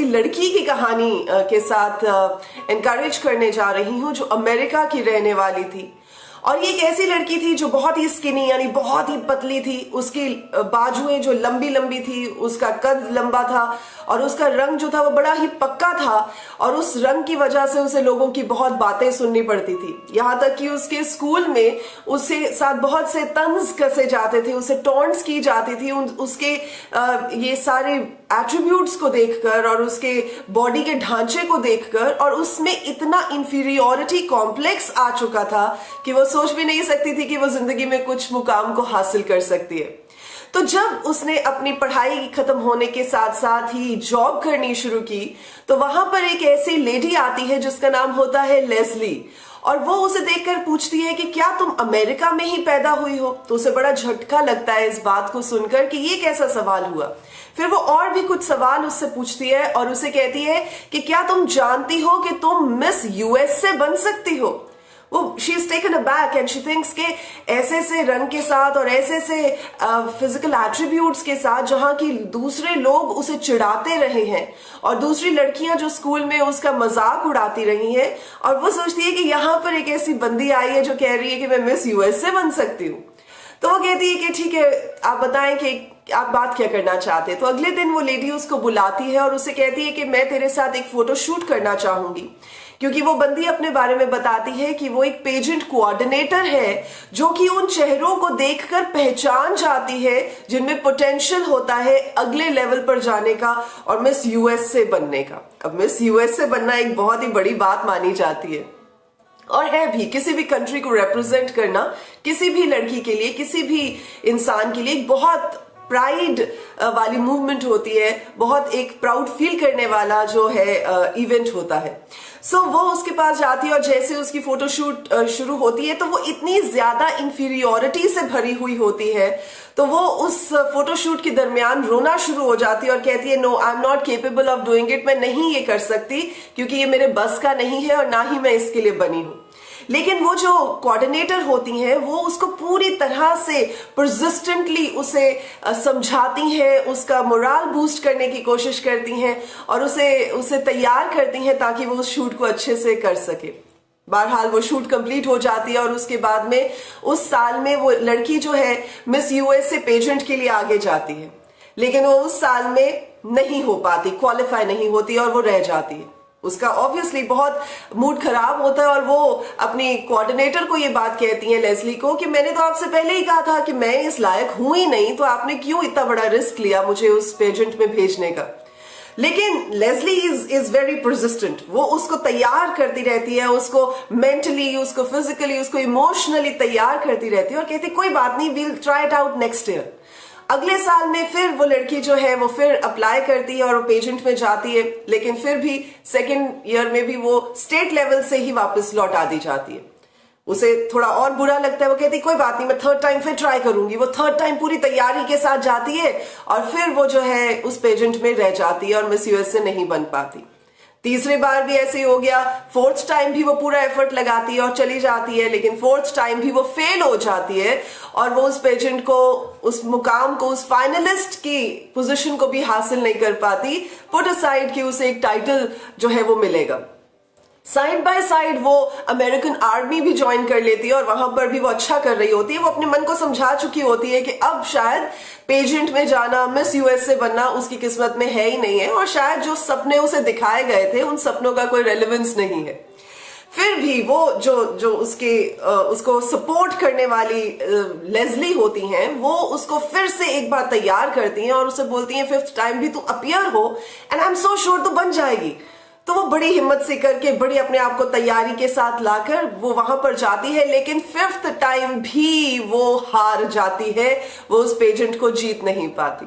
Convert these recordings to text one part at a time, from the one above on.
लड़की की कहानी के साथ एनकरेज करने जा रही हूँ जो अमेरिका की रहने वाली थी। और ये एक ऐसी लड़की थी जो बहुत ही स्किनी यानी बहुत ही पतली थी, उसकी बाजुएं जो लंबी लंबी थी, उसका कद लंबा था और उसका रंग जो था वो बड़ा ही पक्का था और उस रंग की वजह से उसे लोगों की बहुत बातें सुननी पड़ती थी। यहाँ तक कि उसके स्कूल में उसके साथ बहुत से तंज कसे जाते थे, उसे टॉन्ट्स की जाती थी उसके ये सारे एट्रीब्यूट्स को देखकर और उसके बॉडी के ढांचे को देखकर, और उसमें इतना इंफीरियोरिटी कॉम्प्लेक्स आ चुका था कि वो सोच भी नहीं सकती थी कि वो जिंदगी में कुछ मुकाम को हासिल कर सकती है। तो जब उसने अपनी पढ़ाई खत्म होने के साथ साथ ही जॉब करनी शुरू की तो वहां पर एक ऐसी लेडी आती है जिसका नाम होता है लेस्ली, और वो उसे देखकर पूछती है कि क्या तुम अमेरिका में ही पैदा हुई हो। तो उसे बड़ा झटका लगता है इस बात को सुनकर कि ये कैसा सवाल हुआ। फिर वो और भी कुछ सवाल उससे पूछती है और उसे कहती है कि क्या तुम जानती हो कि तुम मिस यूएसए बन सकती हो। वो she is taken aback and she thinks के ऐसे से रंग के साथ और ऐसे से फिजिकल एट्रीब्यूट्स के साथ जहां की दूसरे लोग उसे चिढ़ाते रहे हैं और दूसरी लड़कियां जो स्कूल में उसका मजाक उड़ाती रही हैं, और वो सोचती है कि यहाँ पर एक ऐसी बंदी आई है जो कह रही है कि मैं मिस यूएसए बन सकती हूँ। तो वो कहती है कि ठीक है, आप बताएं कि आप बात क्या करना चाहते हैं। तो अगले दिन वो लेडी उसको बुलाती है और उसे कहती है कि मैं तेरे साथ एक फोटो शूट करना चाहूंगी, क्योंकि वो बंदी अपने बारे में बताती है कि वो एक पेजेंट कोऑर्डिनेटर है जो कि उन चेहरों को देखकर पहचान जाती है जिनमें पोटेंशियल होता है अगले लेवल पर जाने का और मिस यूएसए बनने का। अब मिस यूएसए बनना एक बहुत ही बड़ी बात मानी जाती है और है भी। किसी भी कंट्री को रिप्रेजेंट करना किसी भी लड़की के लिए, किसी भी इंसान के लिए एक बहुत प्राइड वाली मूवमेंट होती है, बहुत एक प्राउड फील करने वाला जो है इवेंट होता है। सो वो उसके पास जाती है और जैसे उसकी फोटोशूट शुरू होती है तो वो इतनी ज्यादा इंफीरियोरिटी से भरी हुई होती है, तो वो उस फोटोशूट के दरमियान रोना शुरू हो जाती है और कहती है no I am not capable of doing it, मैं नहीं ये कर सकती क्योंकि ये मेरे बस का नहीं है और ना ही मैं इसके लिए बनी हूं। लेकिन वो जो कोऑर्डिनेटर होती हैं वो उसको पूरी तरह से परसिस्टेंटली उसे समझाती हैं, उसका मोरल बूस्ट करने की कोशिश करती हैं और उसे तैयार करती हैं ताकि वो उस शूट को अच्छे से कर सके। बहरहाल वो शूट कंप्लीट हो जाती है और उसके बाद में उस साल में वो लड़की जो है मिस यूएसए पेजेंट के लिए आगे जाती है, लेकिन वो उस साल में नहीं हो पाती, क्वालिफाई नहीं होती और वो रह जाती है। उसका ऑब्वियसली बहुत मूड खराब होता है और वो अपनी कोऑर्डिनेटर को ये बात कहती है लेस्ली को कि मैंने तो आपसे पहले ही कहा था कि मैं इस लायक हूं ही नहीं, तो आपने क्यों इतना बड़ा रिस्क लिया मुझे उस पेजेंट में भेजने का। लेकिन लेस्ली इज वेरी परसिस्टेंट, वो उसको तैयार करती रहती है, उसको मेंटली, उसको फिजिकली, उसको इमोशनली तैयार करती रहती है और कहती कोई बात नहीं, we'll try it out next year. अगले साल में फिर वो लड़की जो है वो फिर अप्लाई करती है और वो पेजेंट में जाती है, लेकिन फिर भी सेकेंड ईयर में भी वो स्टेट लेवल से ही वापस लौटा दी जाती है। उसे थोड़ा और बुरा लगता है, वो कहती कोई बात नहीं, मैं थर्ड टाइम फिर ट्राई करूंगी। वो थर्ड टाइम पूरी तैयारी के साथ जाती है और फिर वो जो है उस पेजेंट में रह जाती है और मिस यूएसए नहीं बन पाती। तीसरी बार भी ऐसे ही हो गया, फोर्थ टाइम भी वो पूरा एफर्ट लगाती है और चली जाती है, लेकिन फोर्थ टाइम भी वो फेल हो जाती है और वो उस पेजेंट को, उस मुकाम को, उस फाइनलिस्ट की पोजीशन को भी हासिल नहीं कर पाती। पुट असाइड कि उसे एक टाइटल जो है वो मिलेगा। साइड बाय साइड वो अमेरिकन आर्मी भी ज्वाइन कर लेती है और वहां पर भी वो अच्छा कर रही होती है। वो अपने मन को समझा चुकी होती है कि अब शायद पेजेंट में जाना, मिस यूएसए बनना उसकी किस्मत में है ही नहीं है और शायद जो सपने उसे दिखाए गए थे उन सपनों का कोई रेलेवेंस नहीं है। फिर भी वो जो उसको सपोर्ट करने वाली लेस्ली होती हैं, वो उसको फिर से एक बार तैयार करती हैं और उसे बोलती हैं फिफ्थ टाइम भी तू अपीयर हो and I am so sure तू बन जाएगी। तो वो बड़ी हिम्मत से करके, बड़ी अपने आप को तैयारी के साथ लाकर वो वहां पर जाती है, लेकिन फिफ्थ टाइम भी वो हार जाती है, वो उस पेजेंट को जीत नहीं पाती।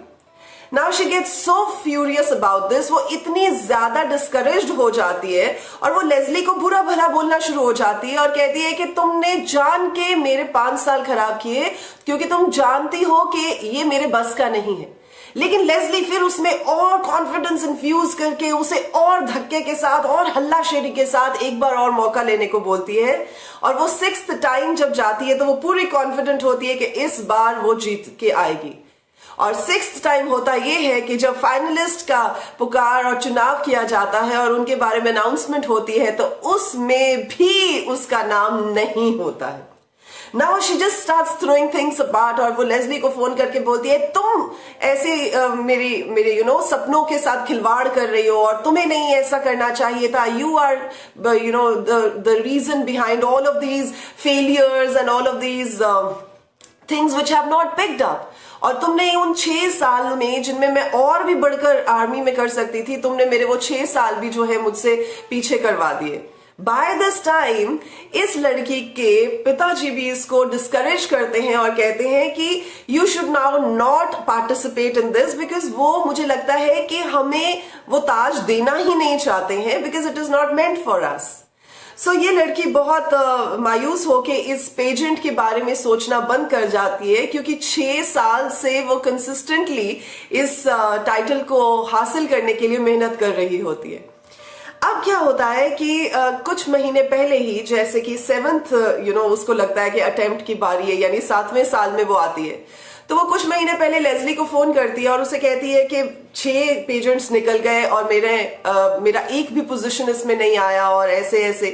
Now she gets so furious about this, वो इतनी ज्यादा डिस्करेज्ड हो जाती है और वो लेस्ली को बुरा भला बोलना शुरू हो जाती है और कहती है कि तुमने जान के मेरे 5 साल खराब किए क्योंकि तुम जानती हो कि ये मेरे बस का नहीं है। लेकिन लेस्ली फिर उसमें और कॉन्फिडेंस इन्फ्यूज करके उसे और धक्के के साथ और हल्लाशेरी के साथ एक बार और मौका लेने को बोलती है और वो 6th टाइम जब जाती है तो वो पूरी कॉन्फिडेंट होती है कि इस बार वो जीत के आएगी। और 6th टाइम होता ये है कि जब फाइनलिस्ट का पुकार और चुनाव किया जाता है और उनके बारे में अनाउंसमेंट होती है तो उसमें भी उसका नाम नहीं होता है। Now she just starts throwing things apart, और वो लेस्ली को फोन करके बोलती है तुम ऐसे मेरे सपनों के साथ खिलवाड़ कर रही हो और तुम्हें नहीं ऐसा करना चाहिए था। You are the reason behind all of these failures and all of these things which have not picked up. और तुमने उन 6 साल में जिनमें मैं और भी बढ़कर आर्मी में कर सकती थी, तुमने मेरे वो 6 साल भी जो है मुझसे पीछे करवा दिए। बाय दिस टाइम इस लड़की के पिताजी भी इसको डिस्करेज करते हैं और कहते हैं कि you should now not participate in this, because वो मुझे लगता है कि हमें वो ताज देना ही नहीं चाहते हैं, because it is not meant for us. So ये लड़की बहुत मायूस होके इस पेजेंट के बारे में सोचना बंद कर जाती है, क्योंकि 6 साल से वो कंसिस्टेंटली इस टाइटल को हासिल करने के लिए मेहनत कर रही होती है। अब क्या होता है कि कुछ महीने पहले ही, जैसे कि 7th उसको लगता है कि अटेम्प्ट की बारी है, यानी 7वें साल में वो आती है, तो वो कुछ महीने पहले लेस्ली को फोन करती है और उसे कहती है कि 6 पेजेंट्स निकल गए और मेरा एक भी पोजीशन इसमें नहीं आया और ऐसे ऐसे।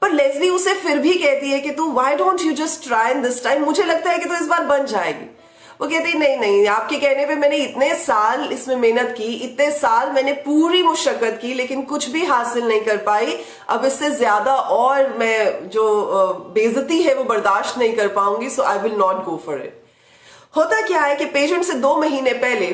पर लेस्ली उसे फिर भी कहती है कि तू why don't you just try in this time, मुझे लगता है कि तू इस बार बन जाएगी। वो कहती नहीं नहीं, आपके कहने पे मैंने इतने साल इसमें मेहनत की, इतने साल मैंने पूरी मुशक्कत की, लेकिन कुछ भी हासिल नहीं कर पाई। अब इससे ज्यादा और मैं जो बेइज्जती है वो बर्दाश्त नहीं कर पाऊंगी, so I will not go for it. होता क्या है कि पेशेंट से 2 महीने पहले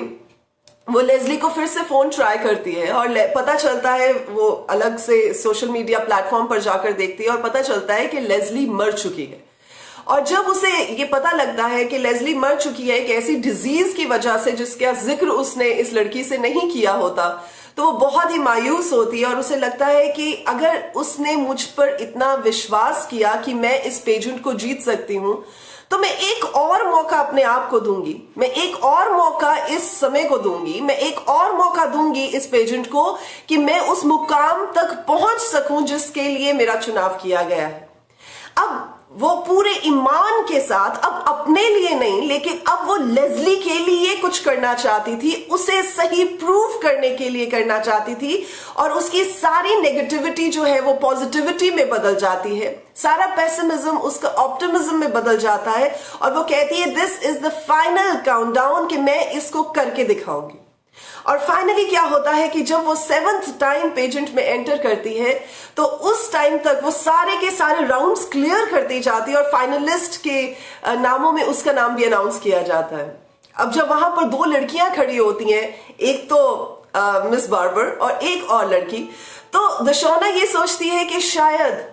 वो लेस्ली को फिर से फोन ट्राई करती है और पता चलता है, वो अलग से सोशल मीडिया प्लेटफॉर्म पर जाकर देखती है और पता चलता है कि लेस्ली मर चुकी है। और जब उसे ये पता लगता है कि लेस्ली मर चुकी है एक ऐसी डिजीज की वजह से जिसका जिक्र उसने इस लड़की से नहीं किया होता, तो वो बहुत ही मायूस होती है और उसे लगता है कि अगर उसने मुझ पर इतना विश्वास किया कि मैं इस पेजेंट को जीत सकती हूं, तो मैं एक और मौका अपने आप को दूंगी, मैं एक और मौका इस समय को दूंगी, मैं एक और मौका दूंगी इस पेजेंट को कि मैं उस मुकाम तक पहुंच सकूं जिसके लिए मेरा चुनाव किया गया है। अब वो पूरे ईमान के साथ, अब अपने लिए नहीं लेकिन अब वो लेस्ली के लिए कुछ करना चाहती थी, उसे सही प्रूव करने के लिए करना चाहती थी, और उसकी सारी नेगेटिविटी जो है वो पॉजिटिविटी में बदल जाती है, सारा पेसिमिज्म उसका ऑप्टिमिज्म में बदल जाता है, और वो कहती है this is the final countdown कि मैं इसको करके दिखाऊंगी। और फाइनली क्या होता है कि जब वो 7th टाइम पेजेंट में एंटर करती है तो उस टाइम तक वो सारे के सारे राउंड्स क्लियर करती जाती है और फाइनलिस्ट के नामों में उसका नाम भी अनाउंस किया जाता है। अब जब वहां पर 2 लड़कियां खड़ी होती हैं, एक तो मिस बार्बर और एक और लड़की, तो दशौना ये सोचती है कि शायद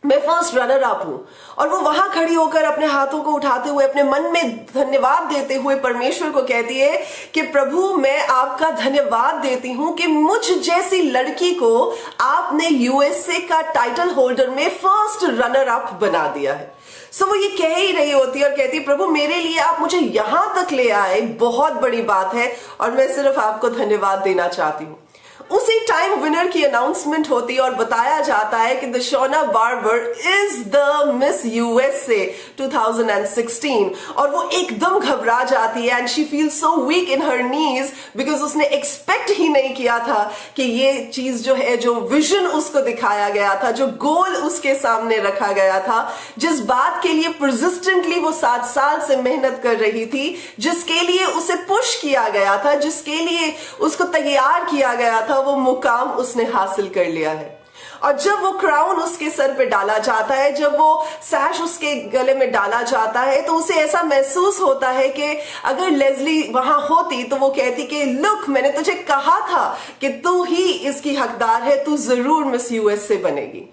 मैं फर्स्ट रनर अप हूं, और वो वहां खड़ी होकर अपने हाथों को उठाते हुए अपने मन में धन्यवाद देते हुए परमेश्वर को कहती है कि प्रभु मैं आपका धन्यवाद देती हूं कि मुझ जैसी लड़की को आपने यूएसए का टाइटल होल्डर में फर्स्ट रनर अप बना दिया है। सो वो ये कह ही रही होती है और कहती है प्रभु मेरे लिए आप मुझे यहां तक ले आए, बहुत बड़ी बात है और मैं सिर्फ आपको धन्यवाद देना चाहती हूं। उसी टाइम विनर की अनाउंसमेंट होती है और बताया जाता है कि Deshauna Barber is the Miss USA 2016, और वो एकदम घबरा जाती है and she feels so weak in her knees because उसने एक्सपेक्ट ही नहीं किया था कि ये चीज जो है, जो विजन उसको दिखाया गया था, जो गोल उसके सामने रखा गया था, जिस बात के लिए परसिस्टेंटली वो 7 साल से मेहनत कर रही थी, जिसके लिए उसे पुश किया गया था, जिसके लिए उसको तैयार किया गया था, वो मुकाम उसने हासिल कर लिया है। और जब वो क्राउन उसके सर पे डाला जाता है, जब वो सैश उसके गले में डाला जाता है, तो उसे ऐसा महसूस होता है कि अगर लेस्ली वहां होती तो वो कहती कि लुक मैंने तुझे कहा था कि तू ही इसकी हकदार है, तू जरूर मिस यूएसए बनेगी।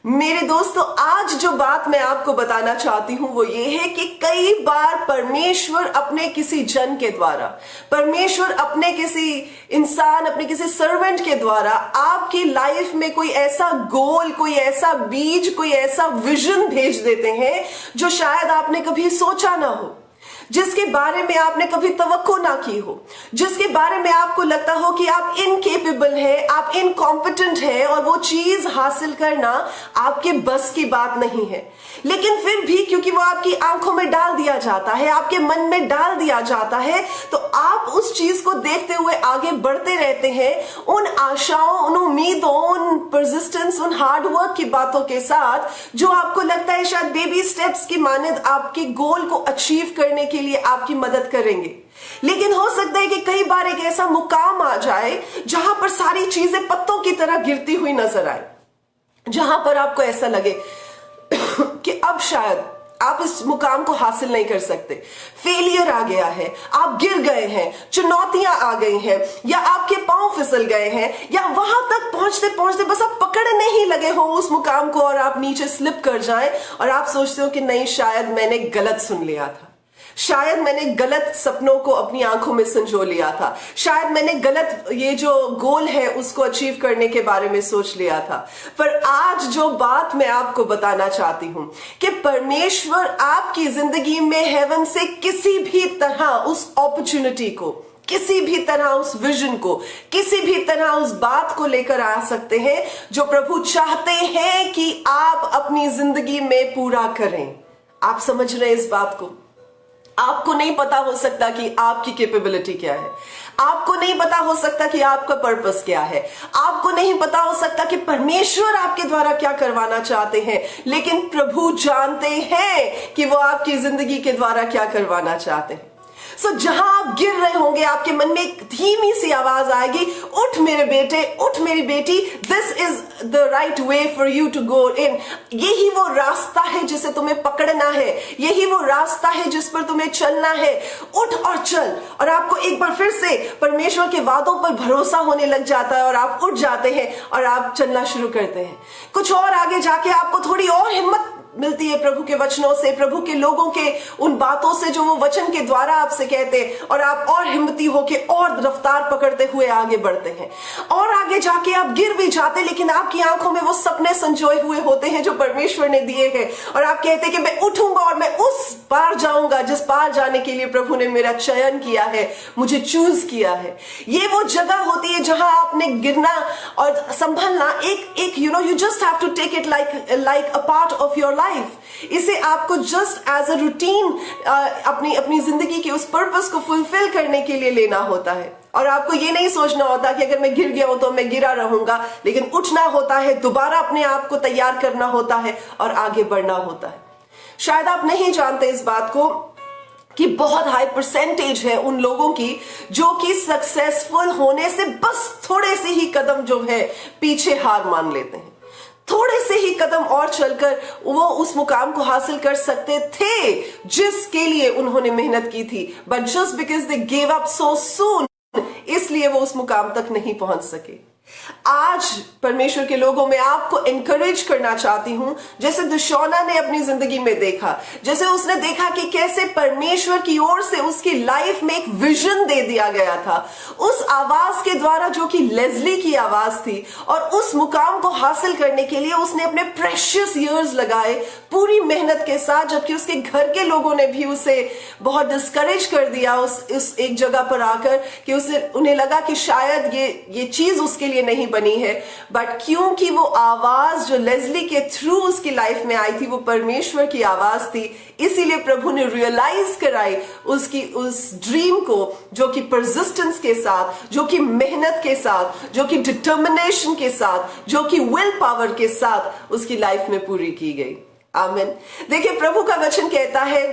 मेरे दोस्तों, आज जो बात मैं आपको बताना चाहती हूं वो ये है कि कई बार परमेश्वर अपने किसी जन के द्वारा, परमेश्वर अपने किसी इंसान, अपने किसी सर्वेंट के द्वारा आपकी लाइफ में कोई ऐसा गोल, कोई ऐसा बीज, कोई ऐसा विजन भेज देते हैं जो शायद आपने कभी सोचा ना हो, जिसके बारे में आपने कभी तवक्को ना की हो, जिसके बारे में आपको लगता हो कि आप इनकेपेबल हैं, आप इनकॉम्पिटेंट हैं और वो चीज हासिल करना आपके बस की बात नहीं है, लेकिन फिर भी क्योंकि वो आपकी आंखों में डाल दिया जाता है, आपके मन में डाल दिया जाता है, तो आप उस चीज को देखते हुए आगे बढ़ते रहते हैं उन आशाओं, उन उम्मीदों, उन परसिस्टेंस, उन हार्डवर्क की बातों के साथ, जो आपको लगता है शायद बेबी स्टेप्स की मानद आपके गोल को अचीव करने के लिए आपकी मदद करेंगे। लेकिन हो सकता है कि कई बार एक ऐसा मुकाम आ जाए जहां पर सारी चीजें पत्तों की तरह गिरती हुई नजर आए, जहां पर आपको ऐसा लगे कि अब शायद आप इस मुकाम को हासिल नहीं कर सकते, फेलियर आ गया है, आप गिर गए हैं, चुनौतियां आ गई हैं, या आपके पांव फिसल गए हैं, या वहां तक पहुंचते पहुंचते बस आप पकड़ने ही लगे हो उस मुकाम को और आप नीचे स्लिप कर जाएं और आप सोचते हो कि नहीं, शायद मैंने गलत सुन लिया था, शायद मैंने गलत सपनों को अपनी आंखों में संजो लिया था, शायद मैंने गलत ये जो गोल है उसको अचीव करने के बारे में सोच लिया था। पर आज जो बात मैं आपको बताना चाहती हूं कि परमेश्वर आपकी जिंदगी में हेवन से किसी भी तरह उस अपॉर्चुनिटी को, किसी भी तरह उस विजन को, किसी भी तरह उस बात को लेकर आ सकते हैं जो प्रभु चाहते हैं कि आप अपनी जिंदगी में पूरा करें। आप समझ रहे हैं इस बात को? आपको नहीं पता हो सकता कि आपकी कैपेबिलिटी क्या है, आपको नहीं पता हो सकता कि आपका पर्पस क्या है, आपको नहीं पता हो सकता कि परमेश्वर आपके द्वारा क्या करवाना चाहते हैं, लेकिन प्रभु जानते हैं कि वो आपकी जिंदगी के द्वारा क्या करवाना चाहते हैं। सो जहां आप गिर रहे होंगे, आपके मन में एक धीमी सी आवाज आएगी, उठ मेरे बेटे, उठ मेरी बेटी, this is the right way for you to go in. यही वो रास्ता है जिसे तुम्हें पकड़ना है, यही वो रास्ता है जिस पर तुम्हें चलना है, उठ और चल। और आपको एक बार फिर से परमेश्वर के वादों पर भरोसा होने लग जाता है और आप उठ जाते हैं और आप चलना शुरू करते हैं। कुछ और आगे जाके आपको थोड़ी और हिम्मत मिलती है प्रभु के वचनों से, प्रभु के लोगों के उन बातों से जो वो वचन के द्वारा आपसे कहते हैं, और आप और हिम्मती होके और रफ्तार पकड़ते हुए आगे बढ़ते हैं। और आगे जाके आप गिर भी जाते, लेकिन आपकी आंखों में वो सपने संजोए हुए होते हैं जो परमेश्वर ने दिए हैं, और आप कहते हैं कि मैं उठूंगा और मैं उस पार जाऊंगा जिस पार जाने के लिए प्रभु ने मेरा चयन किया है, मुझे चूज किया है। ये वो जगह होती है जहां आपने गिरना और संभलना एक you just have to take it like a part of your life. इसे आपको जस्ट एज अ रूटीन अपनी जिंदगी के उस पर्पस को फुलफिल करने के लिए लेना होता है। और आपको ये नहीं सोचना होता कि अगर मैं गिर गया हूं तो मैं गिरा रहूंगा, लेकिन उठना होता है, दोबारा अपने आप को तैयार करना होता है और आगे बढ़ना होता है। शायद आप नहीं जानते इस बात को कि बहुत हाई परसेंटेज है उन लोगों की जो कि सक्सेसफुल होने से बस थोड़े से ही कदम जो है पीछे हार मान लेते हैं। थोड़े से ही कदम और चलकर वो उस मुकाम को हासिल कर सकते थे जिसके लिए उन्होंने मेहनत की थी, but just because they gave up so soon, इसलिए वो उस मुकाम तक नहीं पहुंच सके। आज परमेश्वर के लोगों में आपको एनकरेज करना चाहती हूं, जैसे दुशौना ने अपनी जिंदगी में देखा, जैसे उसने देखा कि कैसे परमेश्वर की ओर से उसकी लाइफ में एक विजन दे दिया गया था, उस आवाज के द्वारा जो कि लेस्ली की आवाज थी, और उस मुकाम को हासिल करने के लिए उसने अपने प्रेशियस इयर्स लगाए पूरी मेहनत के साथ, जबकि उसके घर के लोगों ने भी उसे बहुत डिस्करेज कर दिया उस एक जगह पर आकर कि उन्हें लगा कि शायद ये चीज उसके लिए नहीं बनी है। बट क्योंकि वो आवाज जो लेस्ली के थ्रू उसकी लाइफ में आई थी वो परमेश्वर की आवाज थी, इसीलिए प्रभु ने रियलाइज कराई उसकी उस ड्रीम को, जो कि परसिस्टेंस के साथ, जो कि मेहनत के साथ, जो कि डिटर्मिनेशन के साथ, जो कि विल पावर के साथ उसकी लाइफ में पूरी की गई। आमीन। देखिए, प्रभु का वचन कहता है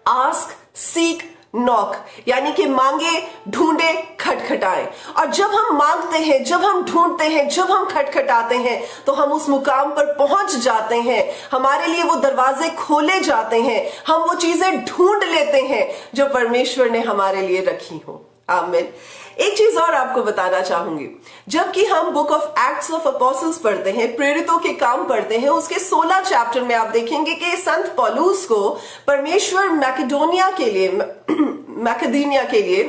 आस्क, सीक, नॉक, यानी कि मांगे, ढूंढे, खटखटाएं। और जब हम मांगते हैं, जब हम ढूंढते हैं, जब हम खटखटाते हैं, तो हम उस मुकाम पर पहुंच जाते हैं, हमारे लिए वो दरवाजे खोले जाते हैं, हम वो चीजें ढूंढ लेते हैं जो परमेश्वर ने हमारे लिए रखी हो। आमीन। एक चीज और आपको बताना चाहूंगी, जबकि हम book of acts of apostles पढ़ते हैं, प्रेरितों के काम पढ़ते हैं, उसके 16 चैप्टर में आप देखेंगे कि संत पौलुस को परमेश्वर मैकेडोनिया के लिए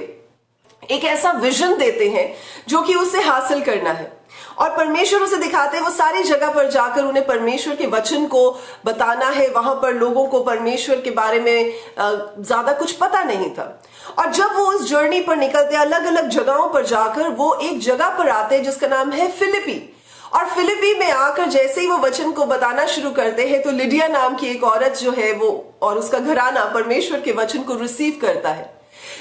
एक ऐसा विजन देते हैं जो कि उसे हासिल करना है। और परमेश्वर उसे दिखाते हैं, वो सारी जगह पर जाकर उन्हें परमेश्वर के वचन को बताना है। वहां पर लोगों को परमेश्वर के बारे में ज्यादा कुछ पता नहीं था। और जब वो उस जर्नी पर निकलते, अलग अलग जगहों पर जाकर वो एक जगह पर आते हैं जिसका नाम है फिलिपी। और फिलिपी में आकर जैसे ही वो वचन को बताना शुरू करते हैं तो लिडिया नाम की एक औरत जो है वो और उसका घराना परमेश्वर के वचन को रिसीव करता है।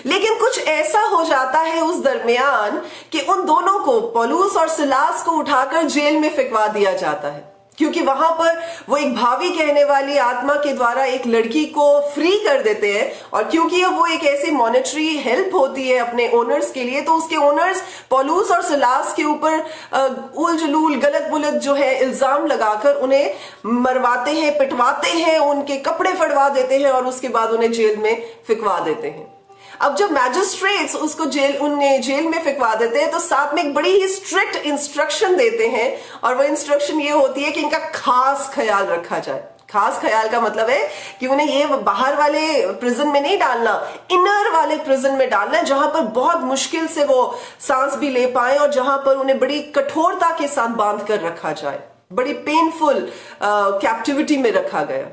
लेकिन कुछ ऐसा हो जाता है उस दरमियान कि उन दोनों को, पौलुस और सिलास को, उठाकर जेल में फेंकवा दिया जाता है, क्योंकि वहां पर वो एक भावी कहने वाली आत्मा के द्वारा एक लड़की को फ्री कर देते हैं। और क्योंकि वो एक ऐसी मॉनेटरी हेल्प होती है अपने ओनर्स के लिए, तो उसके ओनर्स पौलुस और सिलास के ऊपर उल जलूल गलत बुलत जो है इल्जाम लगाकर उन्हें मरवाते हैं, पिटवाते हैं, उनके कपड़े फड़वा देते हैं और उसके बाद उन्हें जेल में फिकवा देते हैं। अब जब मैजिस्ट्रेट्स उसको उन्हें जेल में फिकवा देते हैं तो साथ में एक बड़ी ही स्ट्रिक्ट इंस्ट्रक्शन देते हैं, और वो इंस्ट्रक्शन ये होती है कि इनका खास ख्याल रखा जाए। खास ख्याल का मतलब है कि उन्हें ये बाहर वाले प्रिजन में नहीं डालना, इनर वाले प्रिजन में डालना है, जहां पर बहुत मुश्किल से वो सांस भी ले पाए और जहां पर उन्हें बड़ी कठोरता के साथ बांध कर रखा जाए, बड़ी पेनफुल कैप्टिविटी में रखा गया।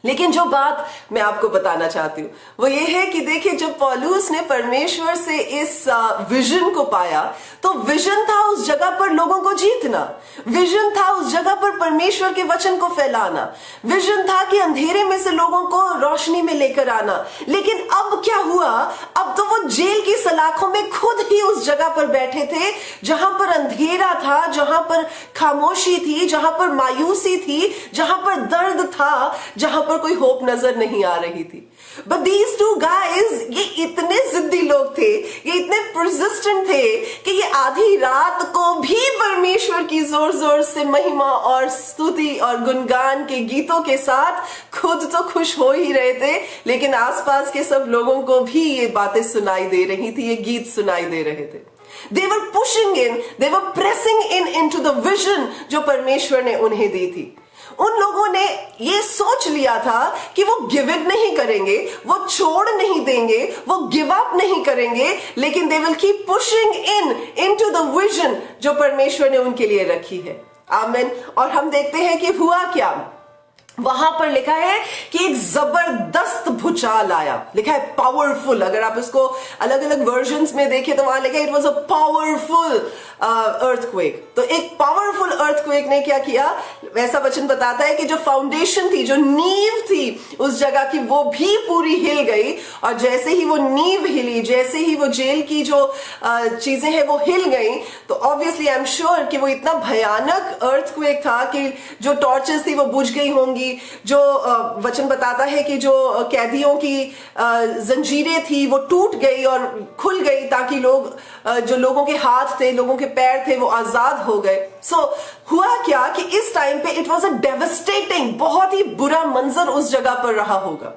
लेकिन जो बात मैं आपको बताना चाहती हूँ वो ये है कि देखिए, जब पौलुस ने परमेश्वर से इस विजन को पाया तो विजन था उस जगह पर लोगों को जीतना, विजन था उस जगह पर परमेश्वर के वचन को फैलाना, विजन था कि अंधेरे में से लोगों को रोशनी में लेकर आना। लेकिन अब क्या हुआ? अब तो वो जेल की सलाखों में खुद ही उस जगह पर बैठे थे जहां पर अंधेरा था, जहां पर खामोशी थी, जहां पर मायूसी थी, जहां पर दर्द था, जहां पर कोई होप नजर नहीं आ रही थी। बट दीज टू गाइज, ये इतने जिद्दी लोग थे, ये इतने परसिस्टेंट थे कि ये आधी रात को भी परमेश्वर की जोर जोर से महिमा और स्तुति और गुणगान के गीतों के साथ खुद तो खुश हो ही रहे थे, लेकिन आसपास के सब लोगों को भी ये बातें सुनाई दे रही थी, ये गीत सुनाई दे रहे थे। They were pushing in, they were pressing in into the vision जो परमेश्वर ने उन्हें दी थी। उन लोगों ने ये सोच लिया था कि वो गिव इट नहीं करेंगे, वो छोड़ नहीं देंगे, वो गिव अप नहीं करेंगे, लेकिन they will keep pushing in into the vision जो परमेश्वर ने उनके लिए रखी है। आमीन। और हम देखते हैं कि हुआ क्या। वहां पर लिखा है कि एक जबरदस्त भूचाल आया, लिखा है पावरफुल। अगर आप इसको अलग अलग वर्जन्स में देखें तो वहां लिखा है it was a powerful earthquake. तो एक पावरफुल अर्थक्वेक ने क्या किया, वैसा वचन बताता है कि जो फाउंडेशन थी, जो नींव थी उस जगह की, वो भी पूरी हिल गई। और जैसे ही वो नींव हिली, जैसे ही वो जेल की जो चीजें हैं वो हिल गई, तो ऑब्वियसली आई एम श्योर कि वो इतना भयानक अर्थक्वेक था कि जो टॉर्चेस थी वो बुझ गई होंगी। जो वचन बताता है कि जो कैदियों की जंजीरें थी वो टूट गई और खुल गई, ताकि जो लोगों के हाथ थे, लोगों के पैर थे, वो आजाद हो गए। सो हुआ क्या कि इस टाइम पे इट वॉज अ डेवस्टेटिंग, बहुत ही बुरा मंजर उस जगह पर रहा होगा।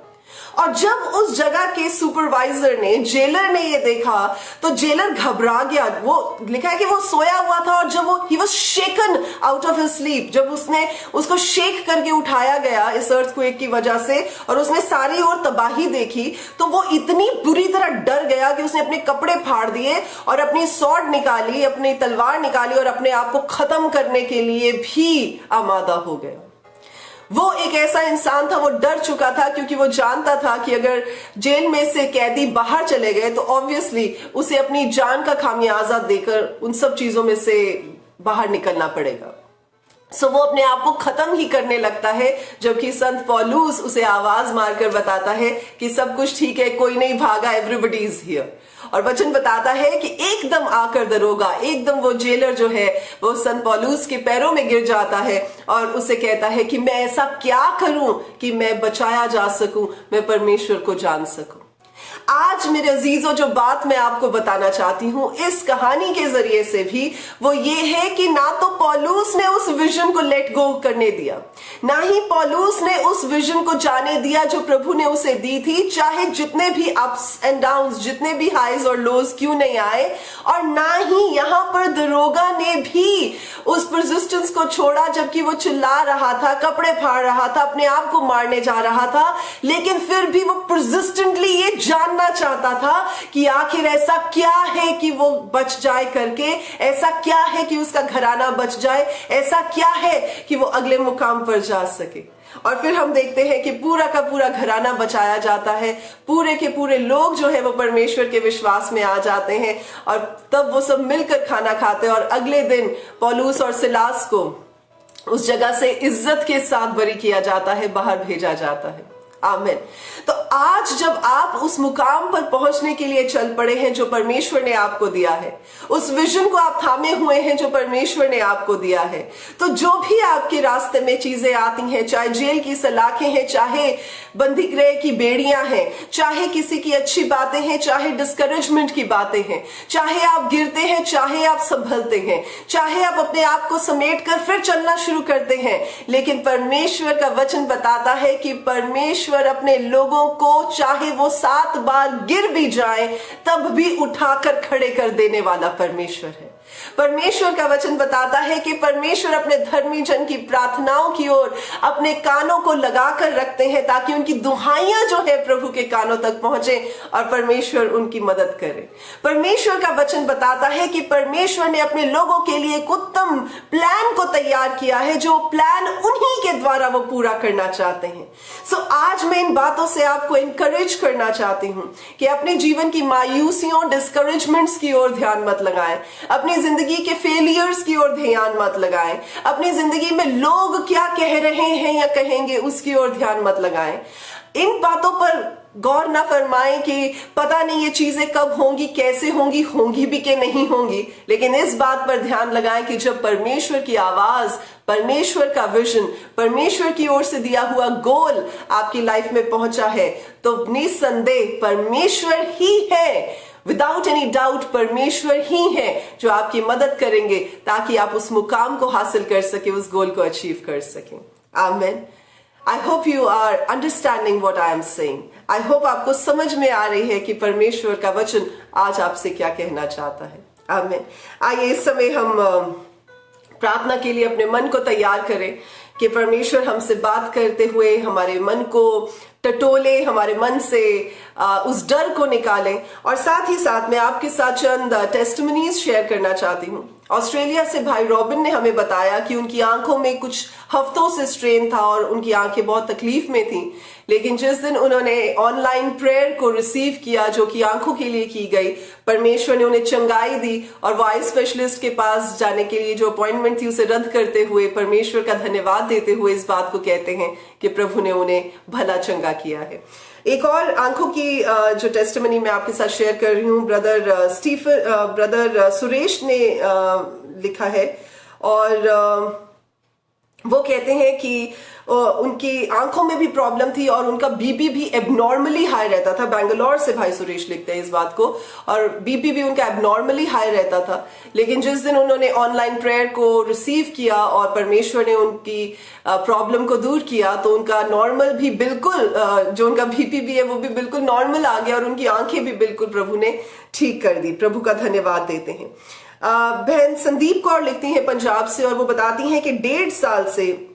और जब उस जगह के सुपरवाइजर ने, जेलर ने ये देखा तो जेलर घबरा गया। वो लिखा है कि वो सोया हुआ था और जब वो he was shaken out of his sleep, जब उसको शेक करके उठाया गया इस अर्थक्वेक की वजह से और उसने सारी ओर तबाही देखी, तो वो इतनी बुरी तरह डर गया कि उसने अपने कपड़े फाड़ दिए और अपनी स्वॉर्ड निकाली, अपनी तलवार निकाली और अपने आप को खत्म करने के लिए भी आमादा हो गया। वो एक ऐसा इंसान था, वो डर चुका था, क्योंकि वो जानता था कि अगर जेल में से कैदी बाहर चले गए तो ऑब्वियसली उसे अपनी जान का खामियाजा देकर उन सब चीजों में से बाहर निकलना पड़ेगा। सो वो अपने आप को खत्म ही करने लगता है, जबकि संत पौलुस उसे आवाज मारकर बताता है कि सब कुछ ठीक है, कोई नहीं भागा, एवरीबॉडी इज हियर। और वचन बताता है कि एकदम आकर दरोगा, एकदम वो जेलर जो है वो संत पौलुस के पैरों में गिर जाता है और उसे कहता है कि मैं ऐसा क्या करूं कि मैं बचाया जा सकूं, मैं परमेश्वर को जान सकूं। आज मेरे अजीजों, जो बात मैं आपको बताना चाहती हूं इस कहानी के जरिए से भी, वो ये है कि ना तो पौलुस ने उस विजन को लेट गो करने दिया, ना ही पौलुस ने उस विजन को जाने दिया जो प्रभु ने उसे दी थी, चाहे जितने भी अप्स एंड डाउन्स, जितने भी हाइज और लोज क्यों नहीं आए। और ना ही यहां पर दरोगा ने भी उस परसिस्टेंस को छोड़ा, जबकि वो चिल्ला रहा था, कपड़े फाड़ रहा था, अपने आप को मारने जा रहा था, लेकिन फिर भी वो परसिस्टेंटली ये जानना जानना चाहता था कि आखिर ऐसा क्या है कि वो बच जाए करके, ऐसा क्या है कि उसका घराना बच जाए, ऐसा क्या है कि वो अगले मुकाम पर जा सके। और फिर हम देखते हैं कि पूरा का पूरा घराना बचाया जाता है, पूरे के पूरे लोग जो है वो परमेश्वर के विश्वास में आ जाते हैं, और तब वो सब मिलकर खाना खाते हैं। और अगले दिन पौलुस और सिलास को उस जगह से इज्जत के साथ बरी किया जाता है, बाहर भेजा जाता है। आमीन। तो आज जब आप उस मुकाम पर पहुंचने के लिए चल पड़े हैं जो परमेश्वर ने आपको दिया है, उस विजन को आप थामे हुए हैं जो परमेश्वर ने आपको दिया है, तो जो भी आपके रास्ते में चीजें आती हैं, चाहे जेल की सलाखें हैं, चाहे बंदीगृह की बेड़ियां हैं, चाहे किसी की अच्छी बातें हैं, चाहे डिस्करेजमेंट की बातें हैं, चाहे आप गिरते हैं, चाहे आप संभलते हैं, चाहे आप अपने आप को समेट कर फिर चलना शुरू करते हैं, लेकिन परमेश्वर का वचन बताता है कि परमेश्वर अपने लोगों को चाहे वो 7 बार गिर भी जाए तब भी उठाकर खड़े कर देने वाला परमेश्वर है। परमेश्वर का वचन बताता है कि परमेश्वर अपने धर्मी जन की प्रार्थनाओं की ओर अपने कानों को लगाकर रखते हैं ताकि उनकी दुहाइयां जो है प्रभु के कानों तक पहुंचे और परमेश्वर उनकी मदद करे। परमेश्वर का वचन बताता है कि परमेश्वर ने अपने लोगों के लिए एक उत्तम प्लान को तैयार किया है, जो प्लान उन्हीं के द्वारा वो पूरा करना चाहते हैं। सो आज मैं इन बातों से आपको इंकरेज करना चाहती हूं कि अपने जीवन की मायूसियों, डिस्करेजमेंट्स की ओर ध्यान मत लगाएं, अपनी जिंदगी के फेलियर्स की ओर ध्यान मत लगाएं, अपनी जिंदगी में लोग क्या कह रहे हैं या कहेंगे उसकी ओर ध्यान मत लगाएं। इन बातों पर गौर ना फरमाएं कि पता नहीं ये चीजें कब होंगी, कैसे होंगी, होंगी भी कि नहीं होंगी, लेकिन इस बात पर ध्यान लगाएं कि जब परमेश्वर की आवाज, परमेश्वर का विजन, परमेश्वर की ओर से दिया हुआ गोल आपकी लाइफ में पहुंचा है, तो निसंदेह परमेश्वर ही है, विदाउट एनी डाउट परमेश्वर ही है जो आपकी मदद करेंगे ताकि आप उस मुकाम को हासिल कर सके, उस गोल को अचीव कर सकें। आमीन। I hope you are understanding what I am saying. I hope आपको समझ में आ रही है कि परमेश्वर का वचन आज आपसे क्या कहना चाहता है। आमीन। आइए इस समय हम प्रार्थना के लिए अपने मन को तैयार करें कि परमेश्वर हमसे बात करते हुए हमारे मन को टटोले, हमारे मन से उस डर को निकालें। और साथ ही साथ मैं आपके साथ चंद टेस्टिमनीज शेयर करना चाहती हूँ। ऑस्ट्रेलिया से भाई रॉबिन ने हमें बताया कि उनकी आंखों में कुछ हफ्तों से स्ट्रेन था और उनकी आंखें बहुत तकलीफ में थी, लेकिन जिस दिन उन्होंने ऑनलाइन प्रेयर को रिसीव किया जो कि आंखों के लिए की गई, परमेश्वर ने उन्हें चंगाई दी और वो आई स्पेशलिस्ट के पास जाने के लिए जो अपॉइंटमेंट थी उसे रद्द करते हुए परमेश्वर का धन्यवाद देते हुए इस बात को कहते हैं कि प्रभु ने उन्हें भला चंगा किया है। एक और आंखों की जो टेस्टिमनी मैं आपके साथ शेयर कर रही हूँ, ब्रदर सुरेश ने लिखा है और वो कहते हैं कि उनकी आंखों में भी प्रॉब्लम थी और उनका बीपी भी एबनॉर्मली हाई रहता था। बैंगलोर से भाई सुरेश लिखते हैं इस बात को, और बीपी भी उनका एबनॉर्मली हाई रहता था, लेकिन जिस दिन उन्होंने ऑनलाइन प्रेयर को रिसीव किया और परमेश्वर ने उनकी प्रॉब्लम को दूर किया तो उनका नॉर्मल भी बिल्कुल, जो उनका बीपी भी है वो भी बिल्कुल नॉर्मल आ गया और उनकी आंखें भी बिल्कुल प्रभु ने ठीक कर दी। प्रभु का धन्यवाद देते हैं। बहन संदीप कौर लिखती हैं पंजाब से और वो बताती हैं कि 1.5 साल से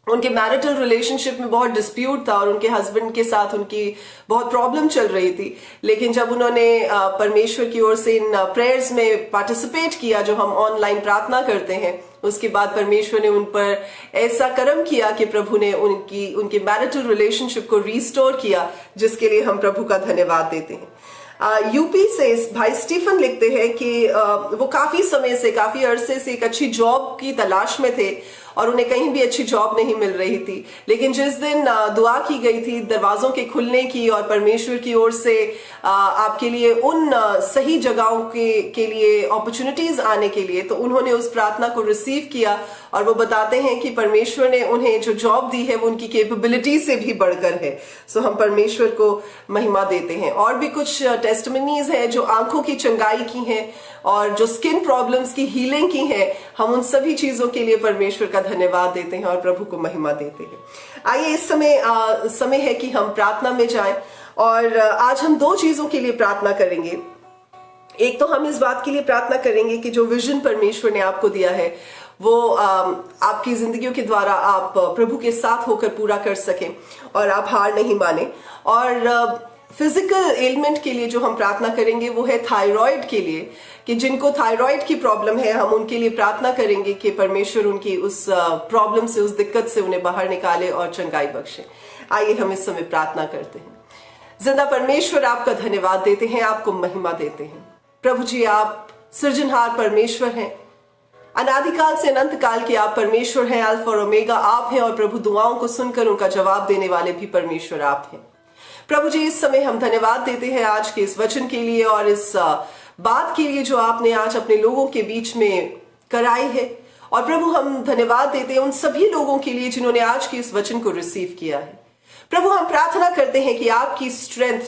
उनके मैरिटल रिलेशनशिप में बहुत डिस्प्यूट था और उनके हस्बैंड के साथ उनकी बहुत प्रॉब्लम चल रही थी, लेकिन जब उन्होंने परमेश्वर की ओर से इन प्रेयर्स में पार्टिसिपेट किया जो हम ऑनलाइन प्रार्थना करते हैं, उसके बाद परमेश्वर ने उन पर ऐसा कर्म किया कि प्रभु ने उनकी मैरिटल रिलेशनशिप को रिस्टोर किया, जिसके लिए हम प्रभु का धन्यवाद देते हैं। यूपी से भाई स्टीफन लिखते हैं कि वो काफी अरसे से एक अच्छी जॉब की तलाश में थे और उन्हें कहीं भी अच्छी जॉब नहीं मिल रही थी, लेकिन जिस दिन दुआ की गई थी दरवाजों के खुलने की और परमेश्वर की ओर से आपके लिए उन सही जगहों के लिए अपॉर्चुनिटीज आने के लिए, तो उन्होंने उस प्रार्थना को रिसीव किया और वो बताते हैं कि परमेश्वर ने उन्हें जो जॉब दी है वो उनकी कैपेबिलिटी से भी बढ़कर है। सो हम परमेश्वर को महिमा देते हैं। और भी कुछ टेस्टिमनीज हैं जो आंखों की चंगाई की हैं और जो स्किन प्रॉब्लम्स की हीलिंग की हैं। हम उन सभी चीजों के लिए परमेश्वर का धन्यवाद देते हैं और प्रभु को महिमा देते हैं। आइए इस समय है कि हम प्रार्थना में जाएं और आज हम 2 चीजों के लिए प्रार्थना करेंगे। एक तो हम इस बात के लिए प्रार्थना करेंगे कि जो विजन परमेश्वर ने आपको दिया है वो आपकी जिंदगियों के द्वारा आप प्रभु के साथ होकर पूरा कर सकें और आप हार नहीं माने। और फिजिकल एलिमेंट के लिए जो हम प्रार्थना करेंगे वो है थायराइड के लिए, कि जिनको थायराइड की प्रॉब्लम है हम उनके लिए प्रार्थना करेंगे कि परमेश्वर उनकी उस प्रॉब्लम से, उस दिक्कत से उन्हें बाहर निकाले और चंगाई बख्शे। आइए हम इस समय प्रार्थना करते हैं। जिंदा परमेश्वर, आपका धन्यवाद देते हैं, आपको महिमा देते हैं। प्रभु जी, आप सृजनहार परमेश्वर हैं, अनादिकाल से अनंत काल के आप परमेश्वर हैं, अल्फा और ओमेगा आप हैं, और प्रभु दुआओं को सुनकर उनका जवाब देने वाले भी परमेश्वर आप हैं। प्रभु जी, इस समय हम धन्यवाद देते हैं आज के इस वचन के लिए और इस बात के लिए जो आपने आज अपने लोगों के बीच में कराई है। और प्रभु, हम धन्यवाद देते हैं उन सभी लोगों के लिए जिन्होंने आज के इस वचन को रिसीव किया है। प्रभु, हम प्रार्थना करते हैं कि आपकी स्ट्रेंथ,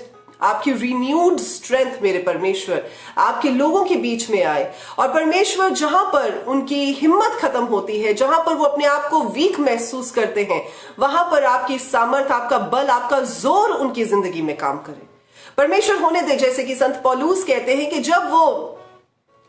आपकी रिन्यूड स्ट्रेंथ मेरे परमेश्वर आपके लोगों के बीच में आए। और परमेश्वर, जहां पर उनकी हिम्मत खत्म होती है, जहां पर वो अपने आप को वीक महसूस करते हैं, वहां पर आपकी सामर्थ, आपका बल, आपका जोर उनकी जिंदगी में काम करे। परमेश्वर, होने दे जैसे कि संत पौलुस कहते हैं कि जब वो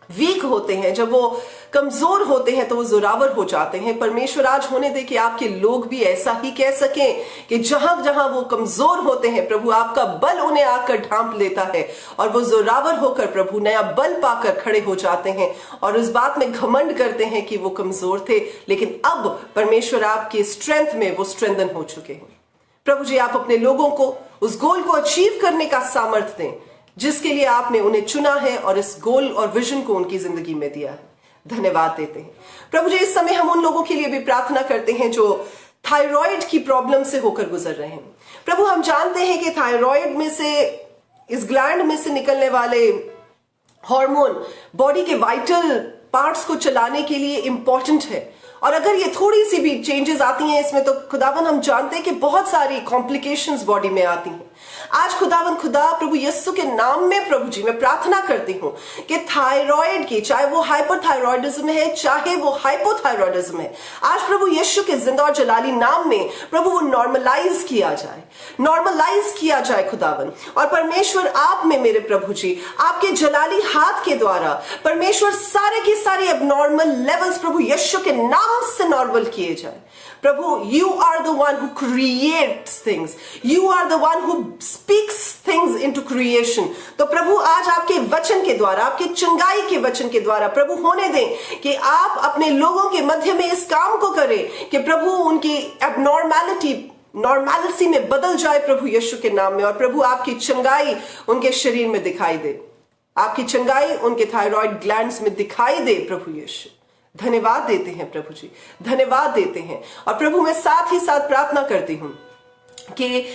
वीक होते हैं, जब वो कमजोर होते हैं तो वो जोरावर हो जाते हैं। परमेश्वर, आज होने दे कि आपके लोग भी ऐसा ही कह सकें कि जहां जहां वो कमजोर होते हैं प्रभु, आपका बल उन्हें आकर ढांप लेता है और वो जोरावर होकर प्रभु नया बल पाकर खड़े हो जाते हैं और उस बात में घमंड करते हैं कि वो कमजोर थे, लेकिन अब परमेश्वर आपके स्ट्रेंथ में वो स्ट्रेंथन हो चुके हैं। प्रभु जी, आप अपने लोगों को उस गोल को अचीव करने का सामर्थ्य दें जिसके लिए आपने उन्हें चुना है और इस गोल और विजन को उनकी जिंदगी में दिया है। धन्यवाद देते हैं प्रभु जी। इस समय हम उन लोगों के लिए भी प्रार्थना करते हैं जो थायराइड की प्रॉब्लम से होकर गुजर रहे हैं। प्रभु, हम जानते हैं कि थायराइड में से, इस ग्लैंड में से निकलने वाले हार्मोन बॉडी के वाइटल पार्ट्स को चलाने के लिए इंपॉर्टेंट है, और अगर ये थोड़ी सी भी चेंजेस आती हैं इसमें तो खुदावन हम जानते हैं कि बहुत सारी कॉम्प्लिकेशंस बॉडी में आती हैं। आज खुदावन खुदा प्रभु यीशु के नाम में प्रभु जी मैं प्रार्थना करती हूं कि थायराइड की, चाहे वो हाइपरथायराइडिज्म है चाहे वो हाइपोथायराइडिज्म है, आज प्रभु यीशु के जिंदा और जलाली नाम में प्रभु वो नॉर्मलाइज किया जाए खुदावन। और परमेश्वर, आप में मेरे प्रभु जी आपके जलाली हाथ के द्वारा परमेश्वर सारे के सारे एबनॉर्मल लेवल्स प्रभु यीशु के नाम से नॉर्मल किए जाए। प्रभु, you are the one who creates things, you are the one who speaks things into creation. तो प्रभु, आज आपके वचन के द्वारा, आपके चंगाई के वचन के द्वारा प्रभु होने दें कि आप अपने लोगों के मध्य में इस काम को करें कि प्रभु उनकी एबनॉर्मैलिटी नॉर्मैलिटी में बदल जाए प्रभु यीशु के नाम में। और प्रभु, आपकी चंगाई उनके शरीर में दिखाई दे, आपकी चंगाई उनके थायराइड ग्लैंड्स में दिखाई दे प्रभु यीशु। धन्यवाद देते हैं प्रभु जी, धन्यवाद देते हैं। और प्रभु, मैं साथ ही साथ प्रार्थना करती हूं कि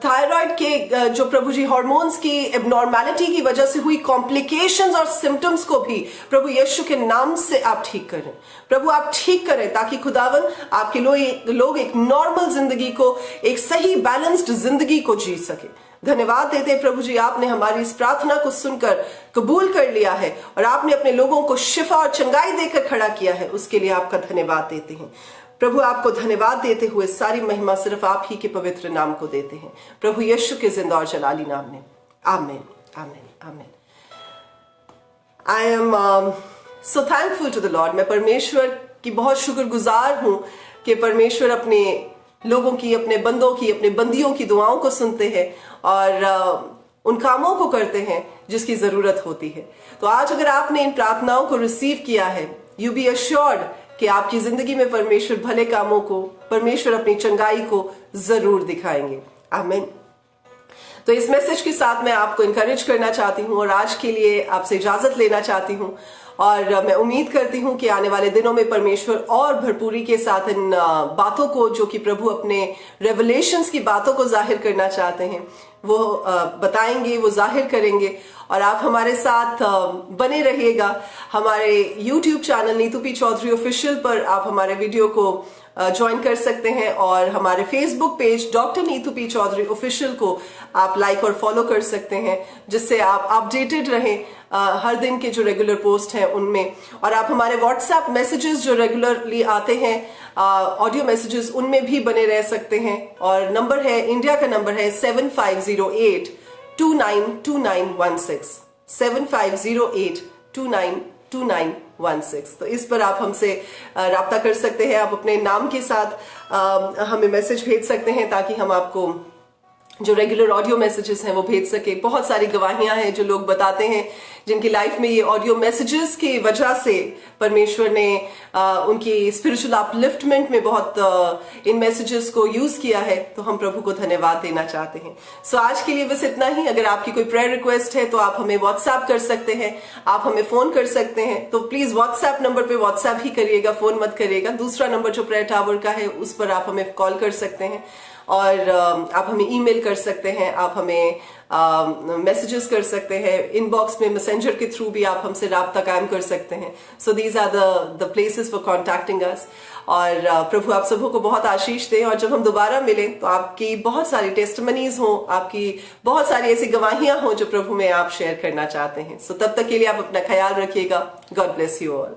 थायराइड के जो प्रभु जी हार्मोन्स की एबनॉर्मैलिटी की वजह से हुई कॉम्प्लिकेशंस और सिम्टम्स को भी प्रभु यीशु के नाम से आप ठीक करें। प्रभु, आप ठीक करें ताकि खुदावन आपके लोग एक नॉर्मल जिंदगी को, एक सही बैलेंस्ड जिंदगी को जी सके। धन्यवाद देते हैं प्रभु जी, आपने हमारी इस प्रार्थना को सुनकर कबूल कर लिया है और आपने अपने लोगों को शिफा और चंगाई देकर खड़ा किया है, उसके लिए आपका धन्यवाद देते हैं। प्रभु, आपको धन्यवाद देते हुए सारी महिमा सिर्फ आप ही के पवित्र नाम को देते हैं, प्रभु यीशु के जिंदा और जलाली नाम में। आमीन, आमीन, आमीन। I am so thankful to the Lord. मैं परमेश्वर की बहुत शुक्रगुजार हूं कि परमेश्वर अपने लोगों की, अपने बंदों की, अपने बंदियों की दुआओं को सुनते हैं और उन कामों को करते हैं जिसकी जरूरत होती है। तो आज अगर आपने इन प्रार्थनाओं को रिसीव किया है, यू बी अश्योर्ड कि आपकी जिंदगी में परमेश्वर भले कामों को, परमेश्वर अपनी चंगाई को जरूर दिखाएंगे। आमीन। तो इस मैसेज के साथ मैं आपको इंकरेज करना चाहती हूँ और आज के लिए आपसे इजाजत लेना चाहती हूँ। और मैं उम्मीद करती हूँ कि आने वाले दिनों में परमेश्वर और भरपूरी के साथ इन बातों को, जो कि प्रभु अपने रेवलेशंस की बातों को जाहिर करना चाहते हैं, वो बताएंगे, वो जाहिर करेंगे। और आप हमारे साथ बने रहिएगा। हमारे YouTube channel Neetu P Chaudhary official पर आप हमारे वीडियो को ज्वाइन कर सकते हैं और हमारे Facebook page doctor Neetu P Chaudhary official को आप लाइक और फॉलो कर सकते हैं, जिससे आप अपडेटेड रहें हर दिन के जो रेगुलर पोस्ट हैं उनमें। और आप हमारे व्हाट्सएप मैसेजेस जो रेगुलरली आते हैं, ऑडियो मैसेजेस, उनमें भी बने रह सकते हैं। और नंबर है, इंडिया का नंबर है 7508292916, 7508292916। तो इस पर आप हमसे राब्ता कर सकते हैं। आप अपने नाम के साथ हमें मैसेज भेज सकते हैं ताकि हम आपको जो रेगुलर ऑडियो मैसेजेस हैं वो भेज सके। बहुत सारी गवाहियां हैं जो लोग बताते हैं जिनकी लाइफ में ये ऑडियो मैसेजेस की वजह से परमेश्वर ने उनकी स्पिरिचुअल अपलिफ्टमेंट में बहुत इन मैसेजेस को यूज किया है, तो हम प्रभु को धन्यवाद देना चाहते हैं। सो आज के लिए बस इतना ही। अगर आपकी कोई प्रेयर रिक्वेस्ट है तो आप हमें व्हाट्सएप कर सकते हैं, आप हमें फोन कर सकते हैं। तो प्लीज व्हाट्सएप नंबर पे व्हाट्सएप ही करिएगा, फोन मत करिएगा। दूसरा नंबर जो प्रेयर टावर का है उस पर आप हमें कॉल कर सकते हैं, और आप हमें ईमेल कर सकते हैं, आप हमें मैसेजेस कर सकते हैं, इनबॉक्स में मैसेंजर के थ्रू भी आप हमसे राब्ता कायम कर सकते हैं। So these are the places for contacting us. और प्रभु आप सबों को बहुत आशीष दें, और जब हम दोबारा मिलें तो आपकी बहुत सारी टेस्टमनीज हों, आपकी बहुत सारी ऐसी गवाहियां हों जो प्रभु में आप शेयर करना चाहते हैं। सो तब तक के लिए आप अपना ख्याल रखिएगा। God bless you all.